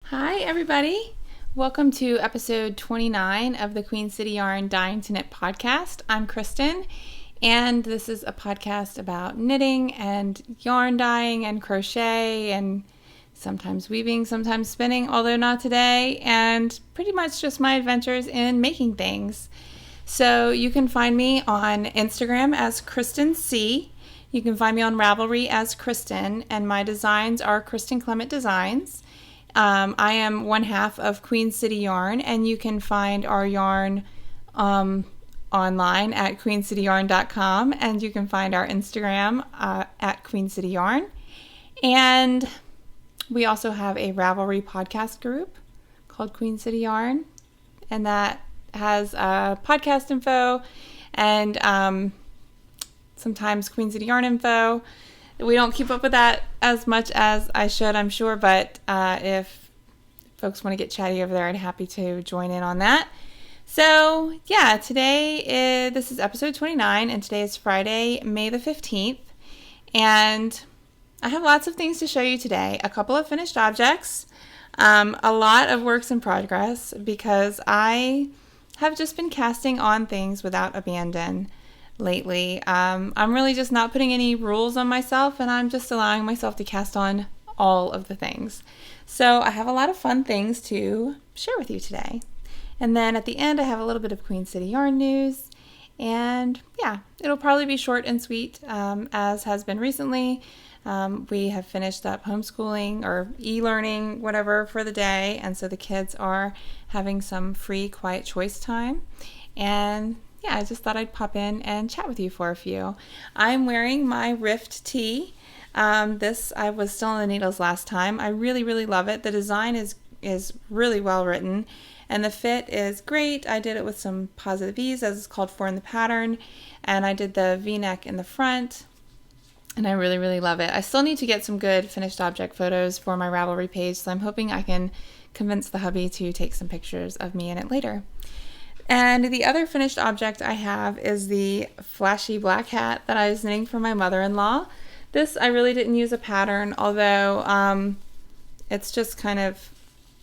Hi everybody! Welcome to episode 29 of the Queen City Yarn Dying to Knit podcast. I'm Kristen, and this is a podcast about knitting and yarn dyeing and crochet and sometimes weaving, sometimes spinning, although not today, and pretty much just my adventures in making things. So you can find me on Instagram as Kristen C. You can find me on Ravelry as Kristen, and my designs are Kristen Clement Designs. I am one half of Queen City Yarn, and you can find our yarn online at queencityyarn.com, and you can find our Instagram at Queen City Yarn. And we also have a Ravelry podcast group called Queen City Yarn, and that has podcast info and sometimes Queen City Yarn info. We don't keep up with that as much as I should, I'm sure, but if folks want to get chatty over there, I'd be happy to join in on that. So, yeah, this is episode 29, and today is Friday, May the 15th, and I have lots of things to show you today. A couple of finished objects, a lot of works in progress, because I have just been casting on things without abandon lately. I'm really just not putting any rules on myself, and I'm just allowing myself to cast on all of the things. So I have a lot of fun things to share with you today. And then at the end, I have a little bit of Queen City Yarn news. And yeah, it'll probably be short and sweet, as has been recently. We have finished up homeschooling or e-learning, whatever, for the day. And so the kids are having some free quiet choice time. And yeah, I just thought I'd pop in and chat with you for a few. I'm wearing my Rift tee. I was still on the needles last time. I really, really love it. The design is really well written, and the fit is great. I did it with some positive ease, as it's called for in the pattern, and I did the V-neck in the front, and I really, really love it. I still need to get some good finished object photos for my Ravelry page, so I'm hoping I can convince the hubby to take some pictures of me in it later. And the other finished object I have is the flashy black hat that I was knitting for my mother-in-law. This, I really didn't use a pattern, although it's just kind of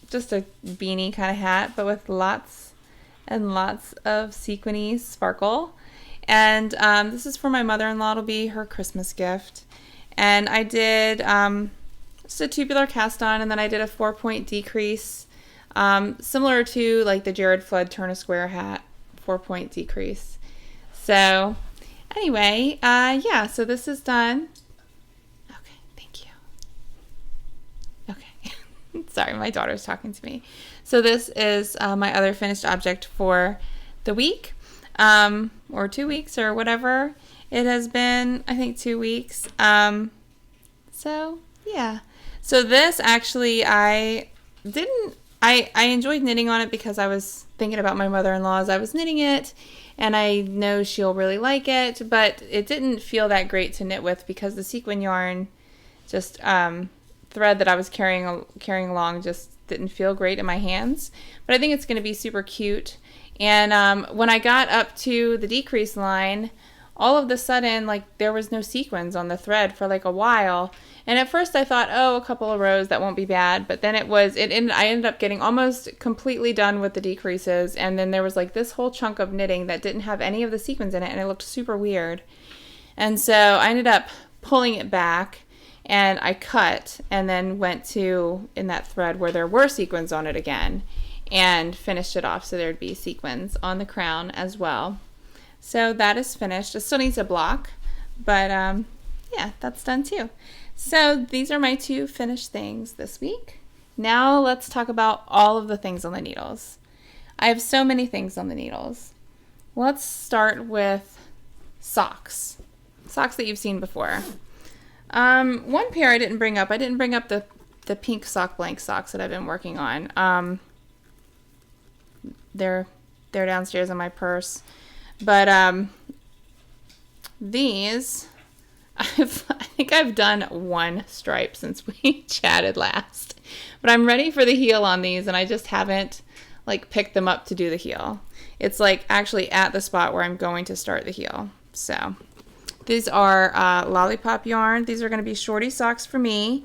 just a beanie kind of hat, but with lots and lots of sequiny sparkle. And this is for my mother-in-law. It'll be her Christmas gift. And I did just a tubular cast on, and then I did a 4-point decrease. Similar to like the Jared Flood Turn a Square hat 4-point decrease. So anyway, yeah, so this is done. Okay, thank you. Okay. Sorry, my daughter's talking to me. So this is my other finished object for the week, or 2 weeks, or whatever it has been. I think 2 weeks. So yeah. So this actually, I enjoyed knitting on it because I was thinking about my mother-in-law as I was knitting it, and I know she'll really like it, but it didn't feel that great to knit with because the sequin yarn, just thread that I was carrying along, just didn't feel great in my hands. But I think it's going to be super cute. And when I got up to the decrease line, all of a sudden, like, there was no sequins on the thread for like a while. And at first I thought, oh, a couple of rows, that won't be bad. But then I ended up getting almost completely done with the decreases. And then there was like this whole chunk of knitting that didn't have any of the sequins in it, and it looked super weird. And so I ended up pulling it back, and I cut, and then went to, in that thread where there were sequins on it again, and finished it off so there'd be sequins on the crown as well. So that is finished. It still needs a block, but yeah, that's done too. So these are my 2 finished things this week. Now let's talk about all of the things on the needles. I have so many things on the needles. Let's start with socks. Socks that you've seen before. One pair I didn't bring up. I didn't bring up the pink sock blank socks that I've been working on. They're downstairs in my purse. But these, I think I've done 1 stripe since we chatted last. But I'm ready for the heel on these, and I just haven't like picked them up to do the heel. It's like actually at the spot where I'm going to start the heel. So these are lollipop yarn. These are going to be shorty socks for me.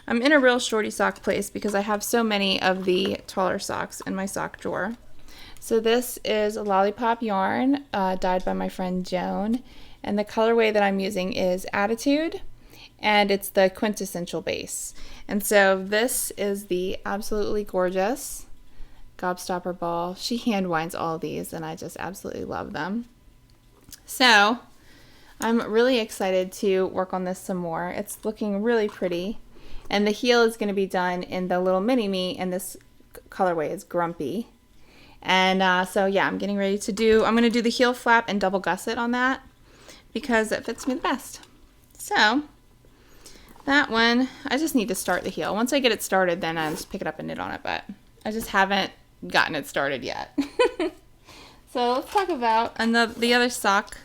I'm in a real shorty sock place because I have so many of the taller socks in my sock drawer. So this is a lollipop yarn dyed by my friend Joan, and the colorway that I'm using is Attitude, and it's the quintessential base. And so this is the absolutely gorgeous Gobstopper ball. She hand winds all of these, and I just absolutely love them. So I'm really excited to work on this some more. It's looking really pretty, and the heel is going to be done in the little mini me, and this colorway is Grumpy. And so yeah, I'm getting ready to I'm going to do the heel flap and double gusset on that because it fits me the best. So that one, I just need to start the heel. Once I get it started, then I just pick it up and knit on it, but I just haven't gotten it started yet. So let's talk about the other sock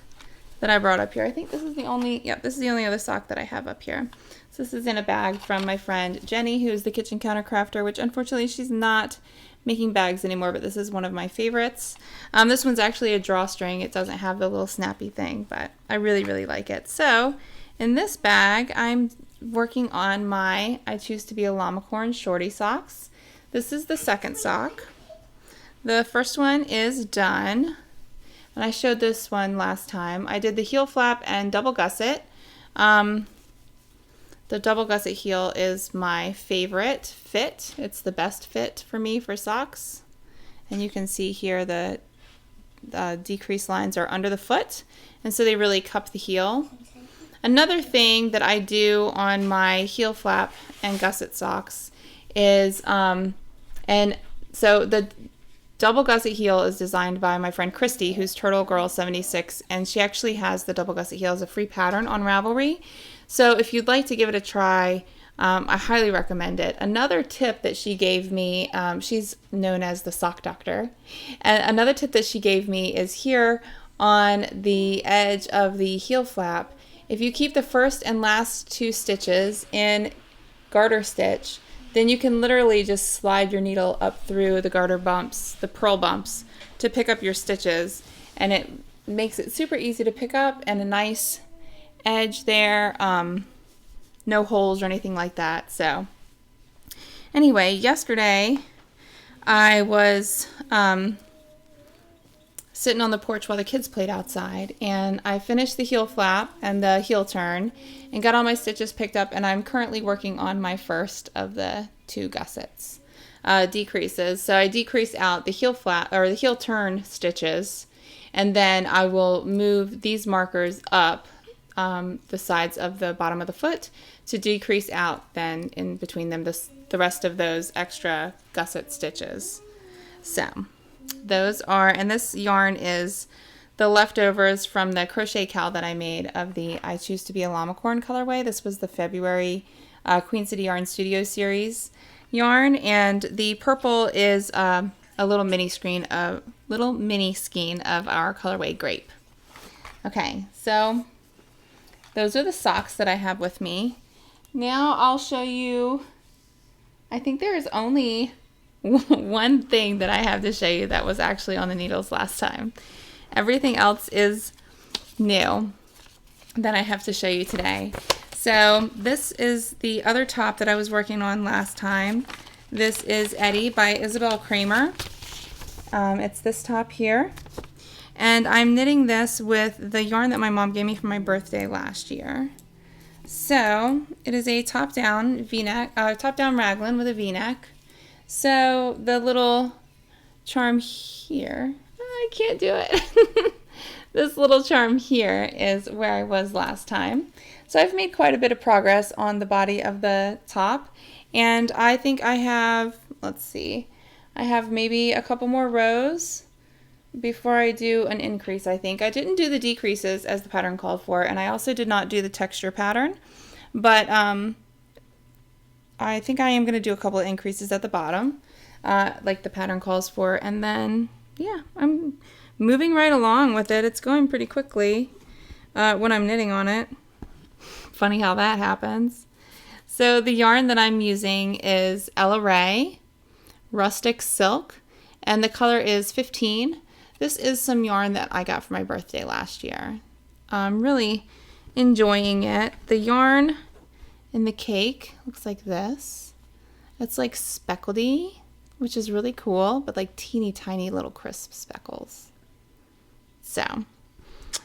that I brought up here. I think this is the only, this is the only other sock that I have up here. So this is in a bag from my friend Jenny, who's the kitchen counter crafter, which unfortunately she's not making bags anymore, but this is one of my favorites. This one's actually a drawstring. It doesn't have the little snappy thing, but I really, really like it. So in this bag, I'm working on my I Choose to Be a LLAMACORN shorty socks. This is the second sock. The first one is done, and I showed this one last time. I did the heel flap and double gusset. The double gusset heel is my favorite fit. It's the best fit for me for socks. And you can see here the decrease lines are under the foot, and so they really cup the heel. Another thing that I do on my heel flap and gusset socks is, and so the double gusset heel is designed by my friend Christy, who's Turtle Girl 76, and she actually has the double gusset heel as a free pattern on Ravelry. So if you'd like to give it a try, I highly recommend it. Another tip that she gave me, she's known as the sock doctor, and another tip that she gave me is here on the edge of the heel flap. If you keep the first and last 2 stitches in garter stitch, then you can literally just slide your needle up through the garter bumps, the purl bumps, to pick up your stitches, and it makes it super easy to pick up and a nice edge there, no holes or anything like that. So anyway, yesterday I was sitting on the porch while the kids played outside, and I finished the heel flap and the heel turn and got all my stitches picked up, and I'm currently working on my first of the 2 gussets decreases. So I decrease out the heel flap or the heel turn stitches, and then I will move these markers up the sides of the bottom of the foot to decrease out then in between them the rest of those extra gusset stitches. So those are, and this yarn is the leftovers from the crochet cowl that I made of the I Choose to Be a LLAMACORN colorway. This was the February Queen City Yarn Studio Series yarn, and the purple is a little mini skein of our colorway Grape. Okay, so those are the socks that I have with me. Now I'll show you, I think there is only one thing that I have to show you that was actually on the needles last time. Everything else is new that I have to show you today. So this is the other top that I was working on last time. This is EDIE by Isabelle KRAEMER. It's this top here. And I'm knitting this with the yarn that my mom gave me for my birthday last year. So it is a top-down V-neck, top-down raglan with a V-neck. So the little charm here, I can't do it. This little charm here is where I was last time. So I've made quite a bit of progress on the body of the top, and I think I have, let's see, I have maybe a couple more rows before I do an increase. I think I didn't do the decreases as the pattern called for, and I also did not do the texture pattern, but I think I am going to do a couple of increases at the bottom like the pattern calls for, and then yeah, I'm moving right along with it. It's going pretty quickly when I'm knitting on it. Funny how that happens. So the yarn that I'm using is LLAMACORN Rustic Silk, and the color is 15. This is some yarn that I got for my birthday last year. I'm really enjoying it. The yarn And the cake looks like this. It's like speckledy, which is really cool, but like teeny tiny little crisp speckles. So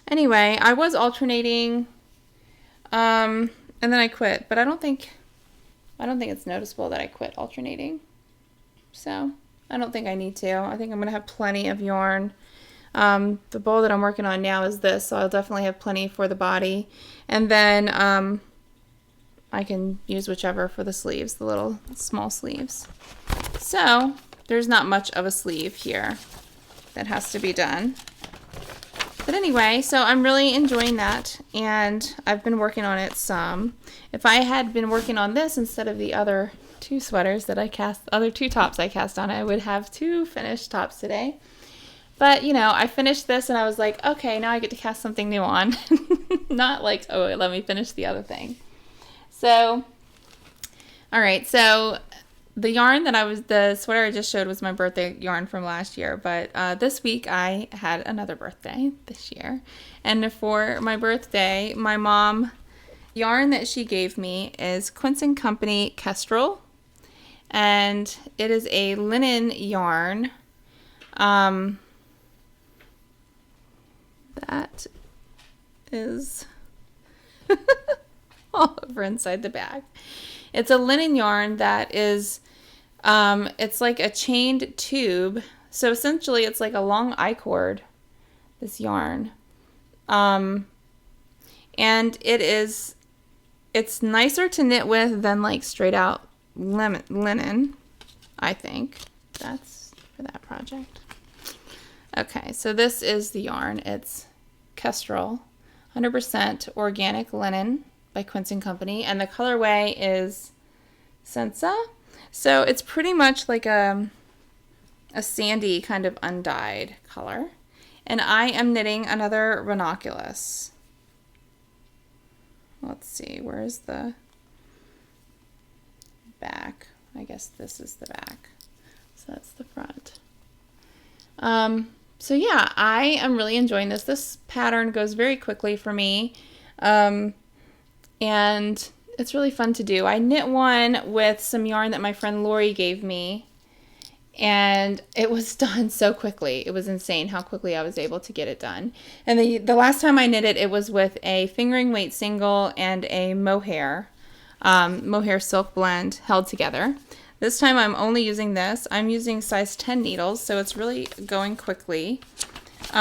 anyway, I was alternating, and then I quit, but I don't think it's noticeable that I quit alternating. So I don't think I need to. I think I'm going to have plenty of yarn. The bowl that I'm working on now is this, so I'll definitely have plenty for the body. And then I can use whichever for the sleeves, the little small sleeves. So there's not much of a sleeve here that has to be done. But anyway, so I'm really enjoying that, and I've been working on it some. If I had been working on this instead of the other two sweaters that I cast, other two tops I cast on, I would have 2 finished tops today. But, you know, I finished this and I was like, okay, now I get to cast something new on. Not like, oh, let me finish the other thing. So, all right, so the yarn that the sweater I just showed was my birthday yarn from last year, but this week I had another birthday this year. And for my birthday, my mom, yarn that she gave me is Quince & Company Kestrel, and it is a linen yarn. That is all over inside the bag. It's a linen yarn that is, it's like a chained tube. So essentially it's like a long I-cord, this yarn. And it's nicer to knit with than like straight out linen, I think. That's for that project. Okay, so this is the yarn. It's Kestrel, 100% organic linen by Quince & Company, and the colorway is Sensa. So it's pretty much like a sandy kind of undyed color. And I am knitting another Ranunculus. Let's see, where's the back? I guess this is the back. So that's the front. So yeah, I am really enjoying this. This pattern goes very quickly for me. And it's really fun to do. I knit one with some yarn that my friend Lori gave me, and it was done so quickly. It was insane how quickly I was able to get it done. And the last time I knit it, it was with a fingering weight single and a mohair silk blend held together. This time I'm only using this. I'm using size 10 needles, so it's really going quickly. It's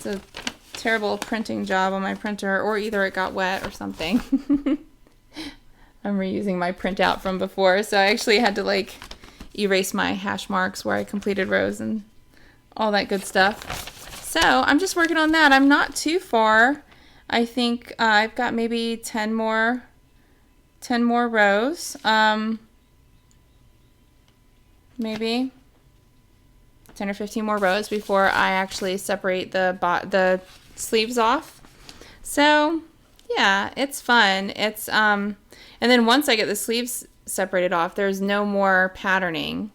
a terrible printing job on my printer, or either it got wet or something. I'm reusing my printout from before, so I actually had to like erase my hash marks where I completed rows and all that good stuff. So I'm just working on that. I'm not too far. I think I've got maybe 10 more rows, maybe 10 or 15 more rows before I actually separate the sleeves off. So yeah, it's fun. It's and then once I get the sleeves separated off, there's no more patterning,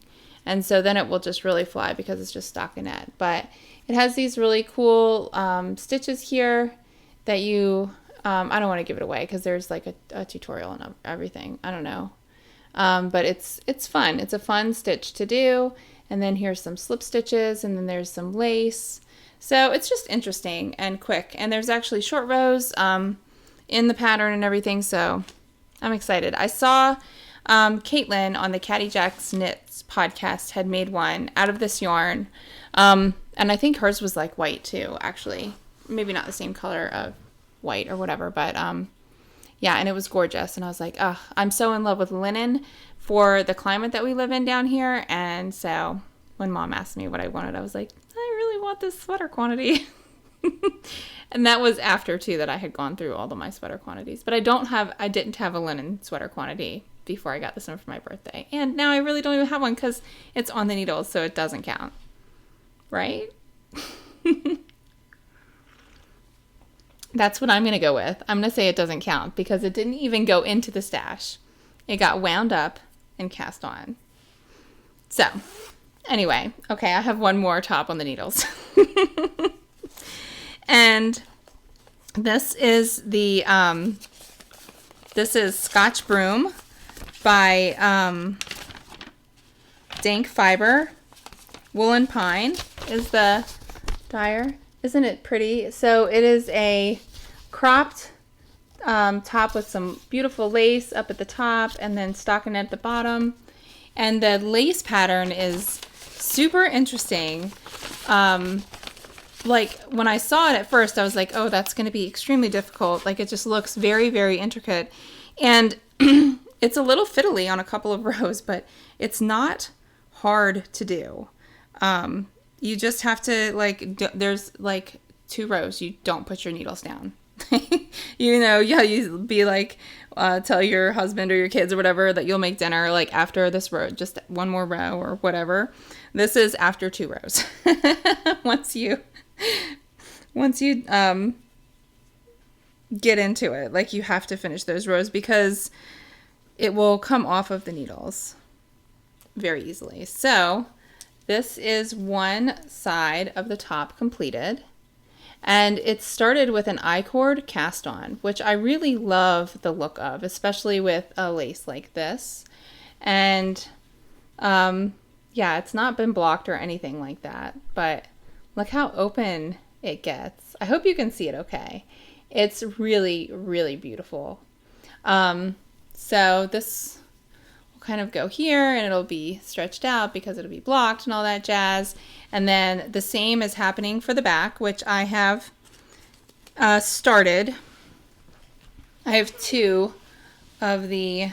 and so then it will just really fly because it's just stockinette. But it has these really cool stitches here that you I don't want to give it away because there's like a tutorial and everything. I don't know. But it's fun. It's a fun stitch to do. And then here's some slip stitches, and then there's some lace. So it's just interesting and quick. And there's actually short rows in the pattern and everything. So I'm excited. I saw Caitlin on the Caddy Jack's Knits podcast had made one out of this yarn. And I think hers was like white too, actually. Maybe not the same color of white or whatever, but yeah, and it was gorgeous. And I was like, oh, I'm so in love with linen for the climate that we live in down here. And so when Mom asked me what I wanted, I was like, I really want this sweater quantity. And that was after too that I had gone through all of my sweater quantities. But I didn't have a linen sweater quantity before I got this one for my birthday. And now I really don't even have one because it's on the needles, so it doesn't count. Right? That's what I'm going to go with. I'm going to say it doesn't count because it didn't even go into the stash. It got wound up and cast on. So, anyway, okay, I have one more top on the needles. And this is the This is Scotch Broom by Dank Fiber. Woolen Pine is the dyer. Isn't it pretty? So it is a cropped top with some beautiful lace up at the top and then stockinette at the bottom. And the lace pattern is super interesting. Like when I saw it at first, I was like, oh, that's going to be extremely difficult. Like it just looks very, very intricate. And it's a little fiddly on a couple of rows, but it's not hard to do. You just have to there's like 2 rows. You don't put your needles down. You be like, tell your husband or your kids or whatever that you'll make dinner like after this row, just 1 more row or whatever. This is after 2 rows. Once you get into it, like you have to finish those rows because it will come off of the needles very easily. So this is one side of the top completed. And it started with an I-cord cast on, which I really love the look of, especially with a lace like this. And yeah, it's not been blocked or anything like that, but look how open it gets. I hope you can see it okay. It's really, really beautiful. So this will kind of go here and it'll be stretched out because it'll be blocked and all that jazz. And then the same is happening for the back, which I have started. I have 2 of the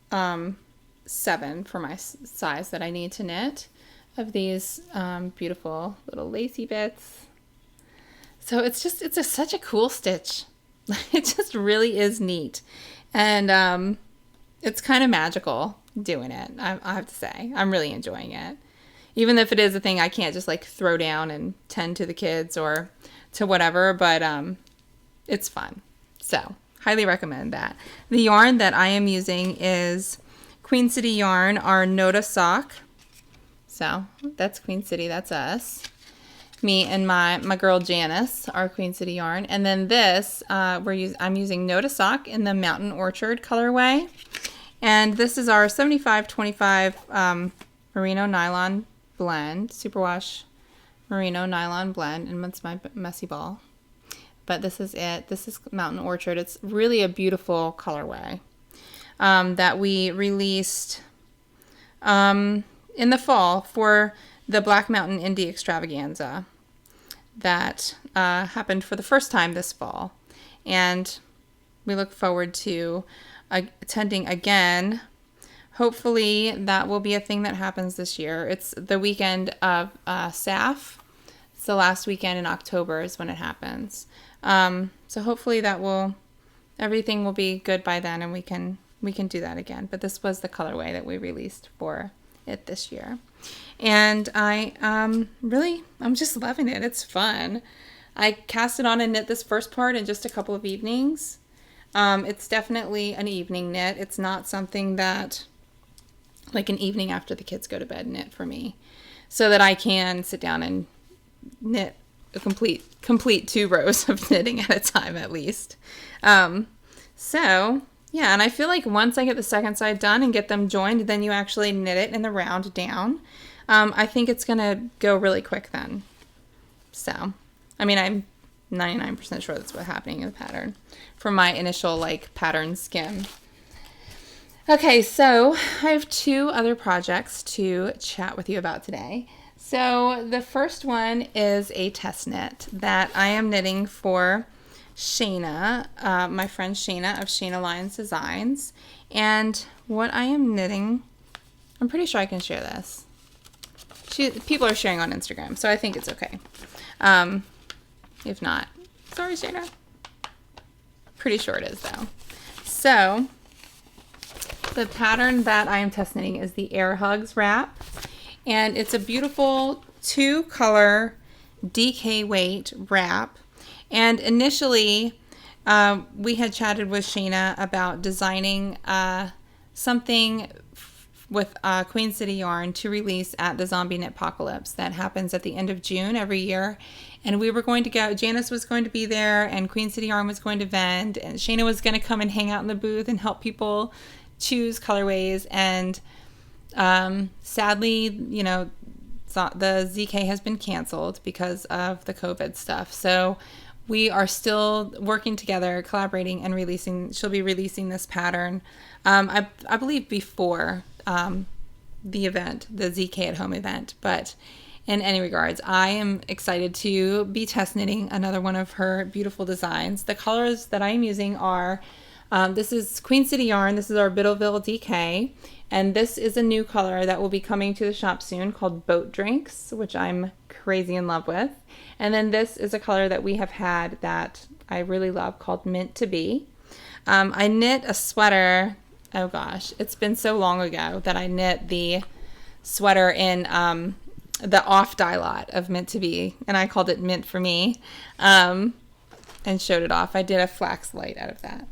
7 for my size that I need to knit of these beautiful little lacy bits. So it's such a cool stitch. It just really is neat. And it's kind of magical doing it, I have to say. I'm really enjoying it. Even if it is a thing I can't just like throw down and tend to the kids or to whatever, but it's fun. So highly recommend that. The yarn that I am using is Queen City Yarn, our Noda sock. So that's Queen City, that's us. Me and my girl Janice, our Queen City Yarn. And then this, I'm using Noda sock in the Mountain Orchard colorway. And this is our 75-25 merino nylon blend, superwash merino nylon blend, and it's my messy ball. But this is it. This is Mountain Orchard. It's really a beautiful colorway that we released in the fall for the Black Mountain Indie Extravaganza that happened for the first time this fall. And we look forward to attending again. Hopefully that will be a thing that happens this year. It's the weekend of SAF. It's the last weekend in October is when it happens. So hopefully everything will be good by then and we can do that again. But this was the colorway that we released for it this year. And I'm just loving it. It's fun. I cast it on and knit this first part in just a couple of evenings. It's definitely an evening knit. It's not something that like an evening after the kids go to bed knit for me, so that I can sit down and knit a complete 2 rows of knitting at a time at least. So yeah, and I feel like once I get the second side done and get them joined, then you actually knit it in the round down. I think it's gonna go really quick then. So, I mean, I'm 99% sure that's what's happening in the pattern from my initial like pattern skim. Okay, so I have 2 other projects to chat with you about today. So the first one is a test knit that I am knitting for Shana, my friend Shana of SHANALINES Designs. And what I am knitting, I'm pretty sure I can share this. People are sharing on Instagram, so I think it's okay. If not, sorry Shana. Pretty sure it is though. So the pattern that I am test knitting is the Air Hugs wrap, and it's a beautiful 2-color DK weight wrap. And initially we had chatted with Shana about designing something with Queen City Yarn to release at the Zombie Knitpocalypse that happens at the end of June every year. And we were going to go, Janice was going to be there, and Queen City Yarn was going to vend, and Shayna was going to come and hang out in the booth and help people choose colorways. And sadly, you know, the ZK has been canceled because of the COVID stuff. So we are still working together, collaborating, and releasing. She'll be releasing this pattern, I believe, before the event, the ZK at Home event. But in any regards, I am excited to be test knitting another one of her beautiful designs. The colors that I am using are, this is Queen City Yarn. This is our Biddleville DK. And this is a new color that will be coming to the shop soon called Boat Drinks, which I'm crazy in love with. And then this is a color that we have had that I really love called Meant to Be. I knit a sweater. Oh gosh, it's been so long ago that I knit the sweater in the off dye lot of Meant to Be, and I called it Mint for Me, and showed it off. I did a flax light out of that.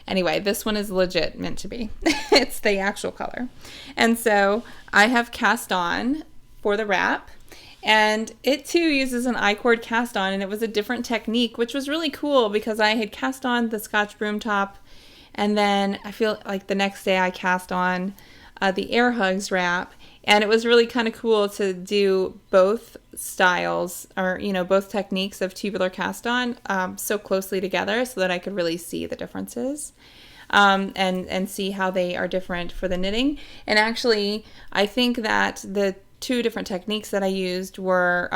Anyway, this one is legit Meant to Be. It's the actual color. And so I have cast on for the wrap, and it too uses an I-cord cast on, and it was a different technique, which was really cool because I had cast on the Scotch broom top, and then I feel like the next day I cast on the Air Hugs wrap, and it was really kind of cool to do both styles, or, you know, both techniques of tubular cast on so closely together so that I could really see the differences and see how they are different for the knitting. And actually, I think that the two different techniques that I used were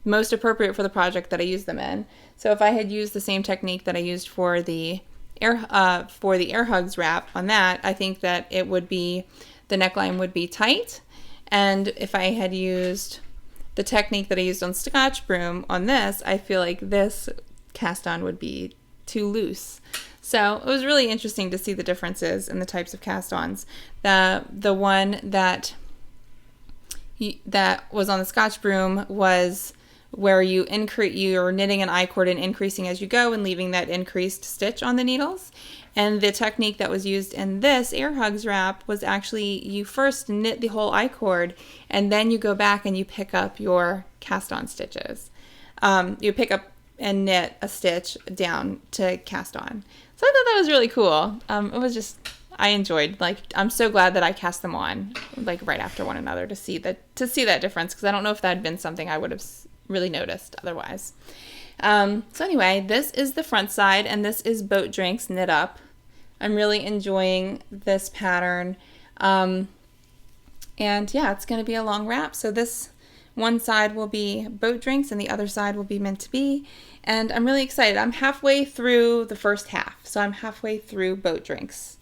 most appropriate for the project that I used them in. So if I had used the same technique that I used for the Air Hugs wrap on that, I think that it would be, the neckline would be tight. And if I had used the technique that I used on Scotch broom on this, I feel like this cast on would be too loose. So it was really interesting to see the differences in the types of cast ons. The one that was on the Scotch broom was where you're knitting an I-cord and increasing as you go and leaving that increased stitch on the needles. And the technique that was used in this Air Hugs wrap was actually you first knit the whole I-cord and then you go back and you pick up your cast on stitches. You pick up and knit a stitch down to cast on. So I thought that was really cool. It was just, I enjoyed, like, I'm so glad that I cast them on like right after one another to see that difference, because I don't know if that had been something I would have really noticed otherwise. So anyway, this is the front side, and this is Boat Drinks knit up. I'm really enjoying this pattern. And yeah, it's going to be a long wrap. So this one side will be Boat Drinks and the other side will be Meant to Be. And I'm really excited. I'm halfway through the first half. So I'm halfway through Boat Drinks,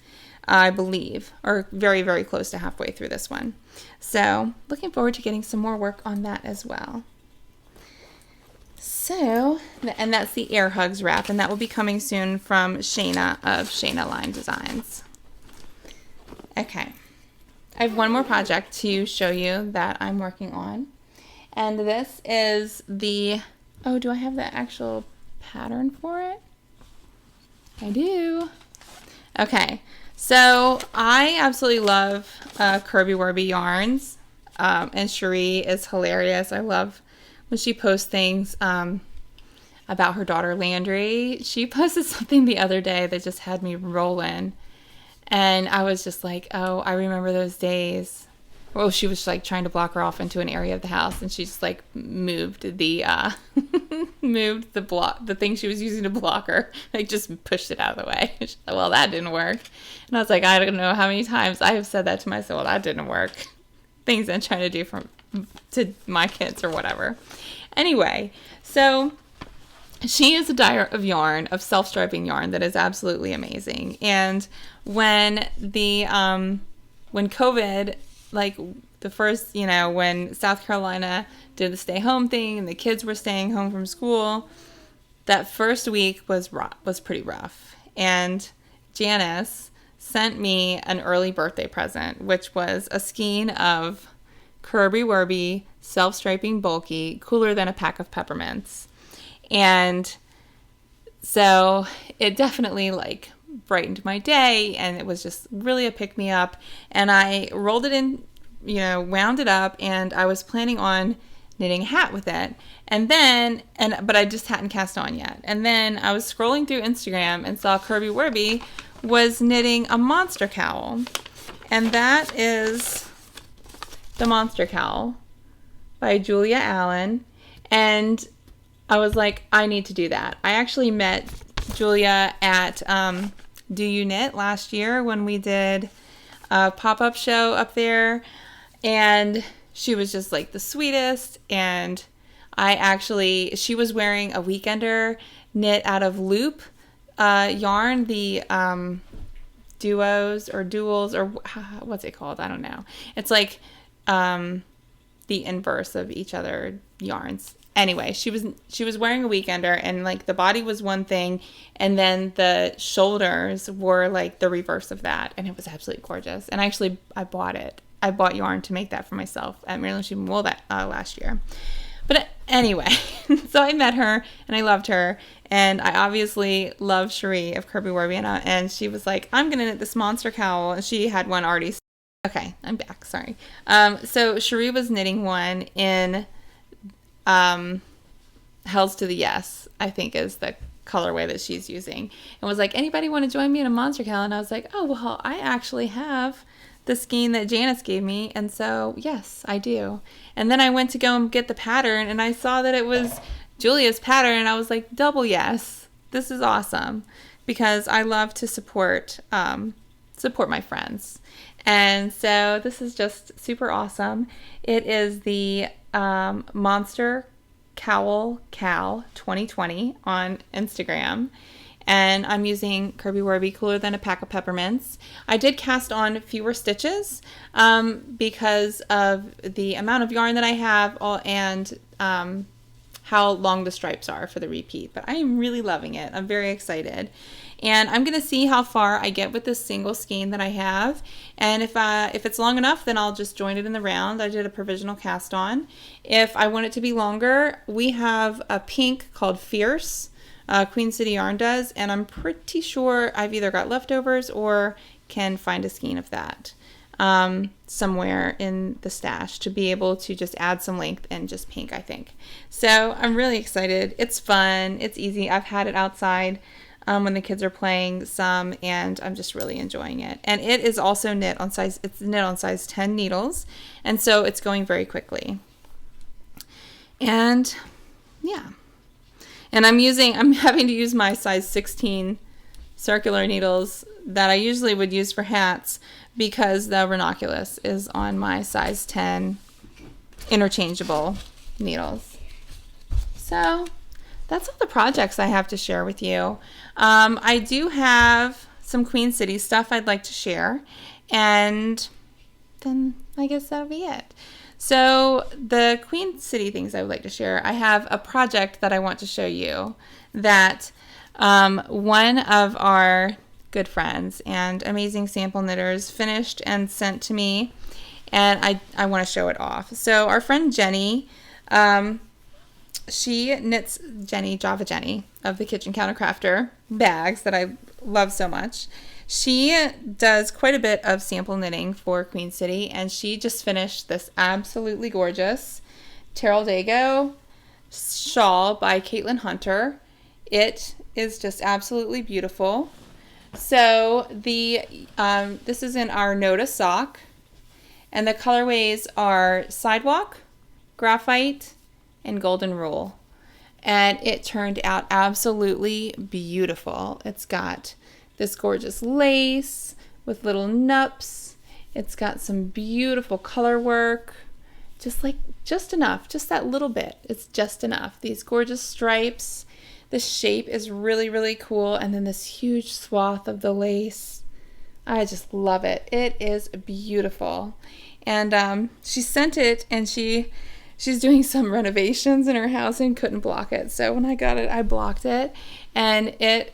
I believe, or very, very close to halfway through this one. So looking forward to getting some more work on that as well. So, and that's the Air Hugs wrap, and that will be coming soon from Shayna of Shanaline Designs. Okay, I have one more project to show you that I'm working on, and this is the, oh, do I have the actual pattern for it? I do. Okay, so I absolutely love Kirby Werby yarns, and Cherie is hilarious. I love when she posts things about her daughter Landry. She posted something the other day that just had me rolling, and I was just like, oh, I remember those days. Well, she was like trying to block her off into an area of the house, and she just like moved the moved the thing she was using to block her, like just pushed it out of the way. She's like, well, that didn't work. And I was like, I don't know how many times I have said that to myself. Well, that didn't work. Things I'm trying to do to my kids or whatever. Anyway, so she is a dyer of yarn, of self-striping yarn that is absolutely amazing. And when when COVID, like the first, you know, when South Carolina did the stay home thing and the kids were staying home from school, that first week was pretty rough. And Janice sent me an early birthday present, which was a skein of Kirby Werby self-striping bulky, cooler than a pack of peppermints. And so it definitely like brightened my day, and it was just really a pick-me-up. And I rolled it in, wound it up, and I was planning on knitting a hat with it. But I just hadn't cast on yet. And then I was scrolling through Instagram and saw Kirby Werby was knitting a monster cowl. And that is the Monster Cowl by Julia Allen. And I was like, I need to do that. I actually met Julia at Do You Knit last year when we did a pop-up show up there. And she was just like the sweetest. And she was wearing a Weekender knit out of loop yarn, the duos or duals, or what's it called? I don't know. It's like the inverse of each other yarns. Anyway, she was wearing a Weekender, and like the body was one thing, and then the shoulders were like the reverse of that, and it was absolutely gorgeous. And I bought it. I bought yarn to make that for myself at Maryland Shoe Wool that last year. But anyway, so I met her and I loved her, and I obviously love Cherie of Kirby Werby, and she was like, I'm gonna knit this monster cowl, and she had one already. Okay, I'm back. Sorry. So Cherie was knitting one in Hells to the Yes, I think is the colorway that she's using, and was like, anybody want to join me in a monster cowl? And I was like, oh well, I actually have the skein that Janice gave me, and so yes, I do. And then I went to go and get the pattern, and I saw that it was Julia's pattern, and I was like, double yes, this is awesome, because I love to support my friends. And so this is just super awesome. It is the Monster Cowl 2020 on Instagram. And I'm using Kirby Werby Cooler Than a Pack of Peppermints. I did cast on fewer stitches because of the amount of yarn that I have and how long the stripes are for the repeat. But I am really loving it. I'm very excited. And I'm going to see how far I get with this single skein that I have. And if it's long enough, then I'll just join it in the round. I did a provisional cast on. If I want it to be longer, we have a pink called Fierce. Queen City Yarn does, and I'm pretty sure I've either got leftovers or can find a skein of that somewhere in the stash to be able to just add some length and just pink, I think. So I'm really excited. It's fun. It's easy. I've had it outside when the kids are playing some, and I'm just really enjoying it. And it is also knit on size 10 needles, and so it's going very quickly. And yeah. And I'm having to use my size 16 circular needles that I usually would use for hats because the Ranunculus is on my size 10 interchangeable needles. So that's all the projects I have to share with you. I do have some Queen City stuff I'd like to share, and then I guess that'll be it. So the Queen City things I would like to share, I have a project that I want to show you that one of our good friends and amazing sample knitters finished and sent to me, and I want to show it off. So our friend Jenny, she knits Java Jenny of the Kitchen Counter Crafter bags that I love so much. She does quite a bit of sample knitting for Queen City, and she just finished this absolutely gorgeous TEROLDEGO shawl by Caitlin Hunter. It is just absolutely beautiful. So this is in our Noda sock, and the colorways are Sidewalk, Graphite, and Golden Rule. And it turned out absolutely beautiful. It's got this gorgeous lace with little nups. It's got some beautiful color work. Just enough, just that little bit. It's just enough. These gorgeous stripes. The shape is really, really cool. And then this huge swath of the lace. I just love it. It is beautiful. And she sent it, and she's doing some renovations in her house and couldn't block it. So when I got it, I blocked it, and it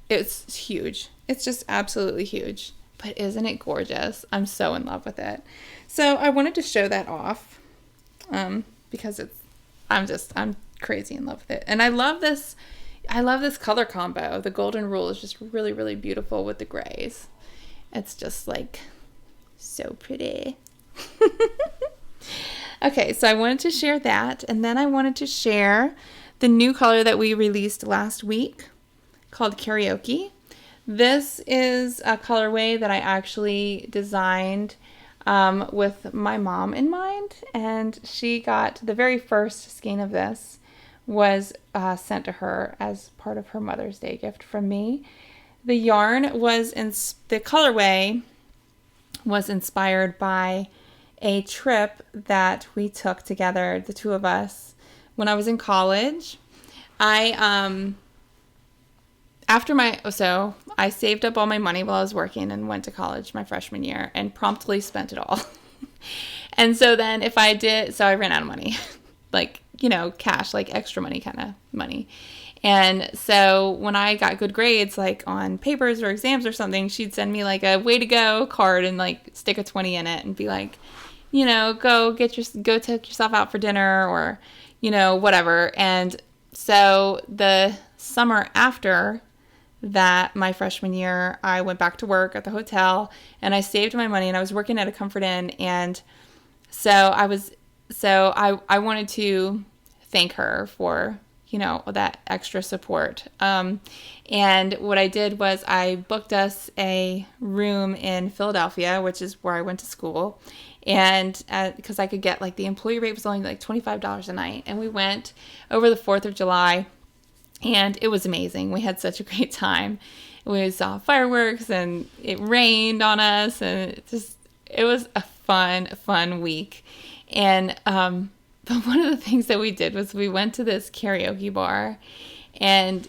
it's huge. It's just absolutely huge. But isn't it gorgeous? I'm so in love with it. So I wanted to show that off because I'm crazy in love with it. And I love this I love this color combo. The golden rule is just really, really beautiful with the grays. It's just like so pretty. Okay, so I wanted to share that, and then I wanted to share the new color that we released last week called Karaoke. This is a colorway that I actually designed with my mom in mind, and she got the very first skein of this was sent to her as part of her Mother's Day gift from me. The yarn was the colorway was inspired by a trip that we took together, the two of us, when I was in college. I saved up all my money while I was working and went to college my freshman year and promptly spent it all. And so then I ran out of money, like, cash, like extra money kind of money. And so when I got good grades, like on papers or exams or something, she'd send me like a way to go card and like stick a 20 in it and be like, go take yourself out for dinner or, whatever. And so the summer after that, my freshman year, I went back to work at the hotel and I saved my money and I was working at a Comfort Inn. And so I wanted to thank her for that extra support. And what I did was I booked us a room in Philadelphia, which is where I went to school. And because I could get, like, the employee rate was only like $25 a night. And we went over the 4th of July and it was amazing. We had such a great time. We saw fireworks and it rained on us and it was a fun week. And, but one of the things that we did was we went to this karaoke bar and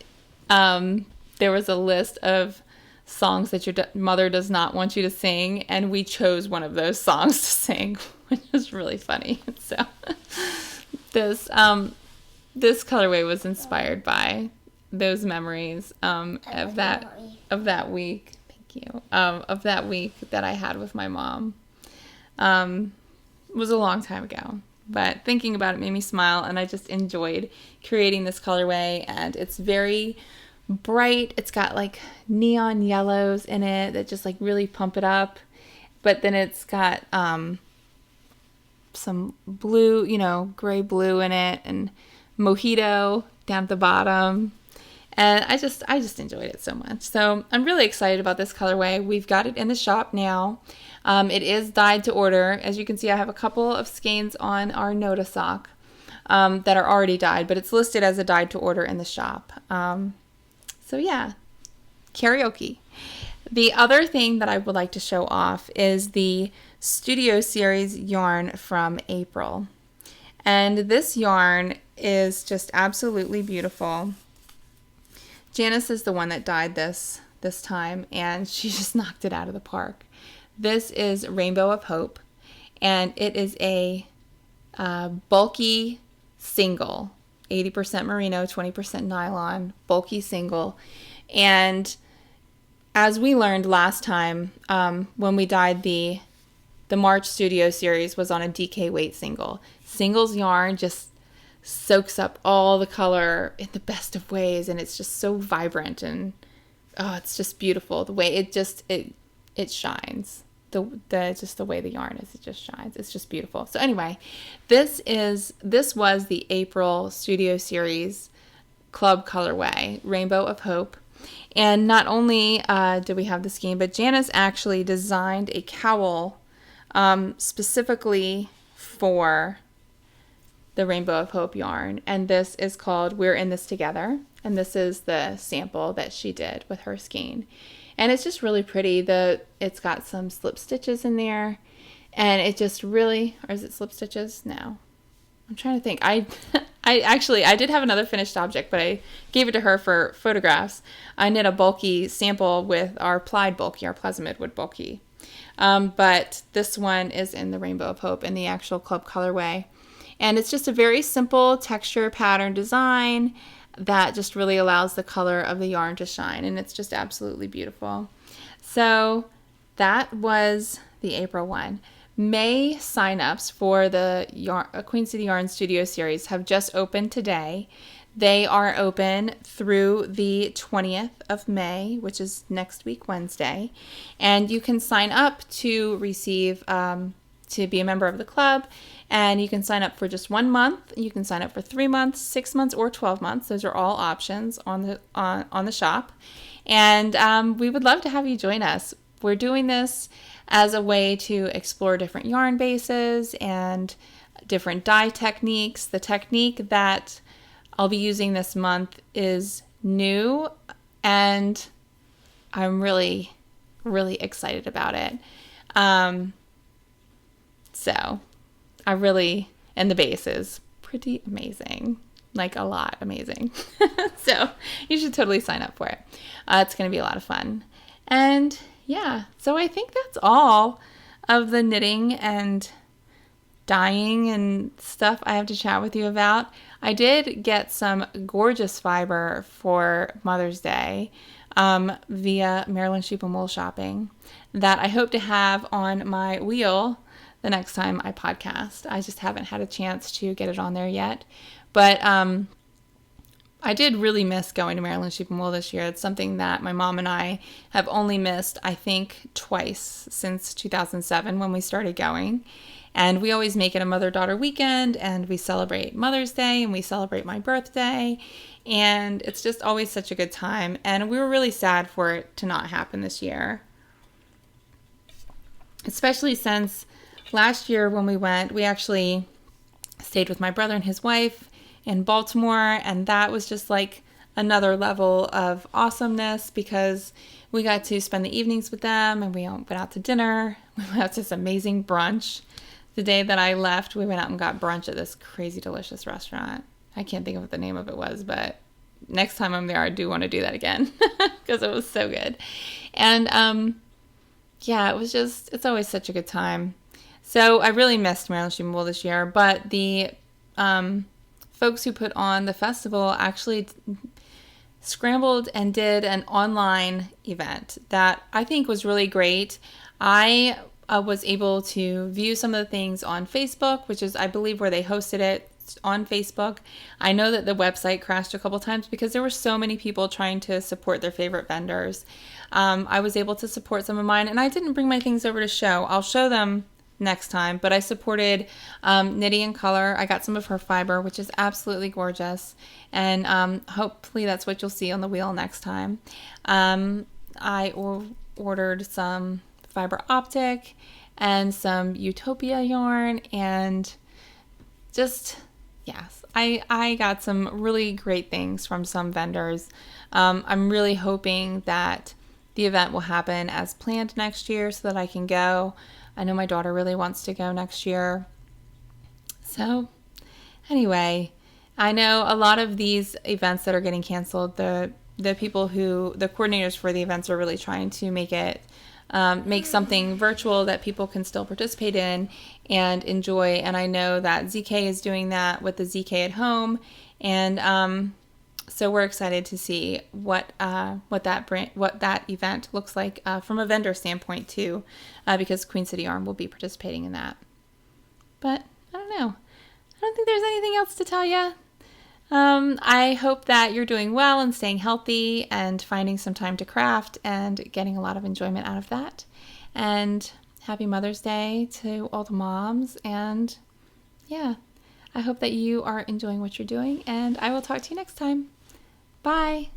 there was a list of songs that your mother does not want you to sing, and we chose one of those songs to sing, which was really funny. So this colorway was inspired by those memories of that week. Thank you. Of that week that I had with my mom. It was a long time ago. But thinking about it made me smile, and I just enjoyed creating this colorway. And it's very bright. It's got like neon yellows in it that just like really pump it up. But then it's got some blue, gray blue in it, and mojito down at the bottom. And I just enjoyed it so much. So I'm really excited about this colorway. We've got it in the shop now. It is dyed to order. As you can see, I have a couple of skeins on our Noda sock that are already dyed, but it's listed as a dyed to order in the shop. So yeah, karaoke. The other thing that I would like to show off is the Studio Series yarn from April. And this yarn is just absolutely beautiful. Janice is the one that dyed this time, and she just knocked it out of the park. This is Rainbow of Hope, and it is a bulky single, 80% merino, 20% nylon, bulky single. And as we learned last time, when we dyed the March Studio Series was on a DK weight single. Singles yarn just soaks up all the color in the best of ways, and it's just so vibrant, and it's just beautiful the way it shines. The way the yarn is, it just shines. It's just beautiful. So anyway, this was the April Studio Series Club colorway, Rainbow of Hope. And not only did we have the scheme, but Janice actually designed a cowl specifically for the Rainbow of Hope yarn. And this is called We're in This Together. And this is the sample that she did with her skein. And it's just really pretty. It's got some slip stitches in there. And it just really, or is it slip stitches? No. I'm trying to think. I did have another finished object, but I gave it to her for photographs. I knit a bulky sample with our plied bulky, our Plasmid wood bulky. But this one is in the Rainbow of Hope in the actual club colorway. And it's just a very simple texture pattern design that just really allows the color of the yarn to shine. And it's just absolutely beautiful. So that was the April one. May signups for the Queen City Yarn Studio Series have just opened today. They are open through the 20th of May, which is next week, Wednesday. And you can sign up to receive, to be a member of the club. And you can sign up for just 1 month. You can sign up for 3 months, 6 months, or 12 months. Those are all options on the shop. And we would love to have you join us. We're doing this as a way to explore different yarn bases and different dye techniques. The technique that I'll be using this month is new, and I'm really, really excited about it. And the base is pretty amazing, like a lot amazing. So you should totally sign up for it. It's going to be a lot of fun. And yeah, so I think that's all of the knitting and dyeing and stuff I have to chat with you about. I did get some gorgeous fiber for Mother's Day via Maryland Sheep and Wool Shopping that I hope to have on my wheel the next time I podcast. I just haven't had a chance to get it on there yet. But I did really miss going to Maryland Sheep and Wool this year. It's something that my mom and I have only missed, I think, twice since 2007 when we started going. And we always make it a mother-daughter weekend, and we celebrate Mother's Day, and we celebrate my birthday. And it's just always such a good time. And we were really sad for it to not happen this year. Especially since last year when we went, we actually stayed with my brother and his wife in Baltimore, and that was just like another level of awesomeness because we got to spend the evenings with them, and we went out to dinner. We went out to this amazing brunch. The day that I left, we went out and got brunch at this crazy delicious restaurant. I can't think of what the name of it was, but next time I'm there, I do want to do that again because it was so good. And yeah, it's always such a good time. So I really missed Maryland Sheep and Wool this year, but the folks who put on the festival actually scrambled and did an online event that I think was really great. I was able to view some of the things on Facebook, which is, I believe, where they hosted it on Facebook. I know that the website crashed a couple times because there were so many people trying to support their favorite vendors. I was able to support some of mine, and I didn't bring my things over to show. I'll show them next time, but I supported Knitty in Color. I got some of her fiber, which is absolutely gorgeous, and hopefully that's what you'll see on the wheel next time. I ordered some fiber optic and some Utopia yarn, and just, yes, I got some really great things from some vendors. I'm really hoping that the event will happen as planned next year so that I can go. I know my daughter really wants to go next year. So anyway, I know a lot of these events that are getting canceled, the coordinators for the events are really trying to make it make something virtual that people can still participate in and enjoy. And I know that ZK is doing that with the ZK at Home, and so we're excited to see what that event looks like from a vendor standpoint too, because Queen City Yarn will be participating in that. But I don't know. I don't think there's anything else to tell you. I hope that you're doing well and staying healthy and finding some time to craft and getting a lot of enjoyment out of that. And happy Mother's Day to all the moms. And yeah, I hope that you are enjoying what you're doing, and I will talk to you next time. Bye.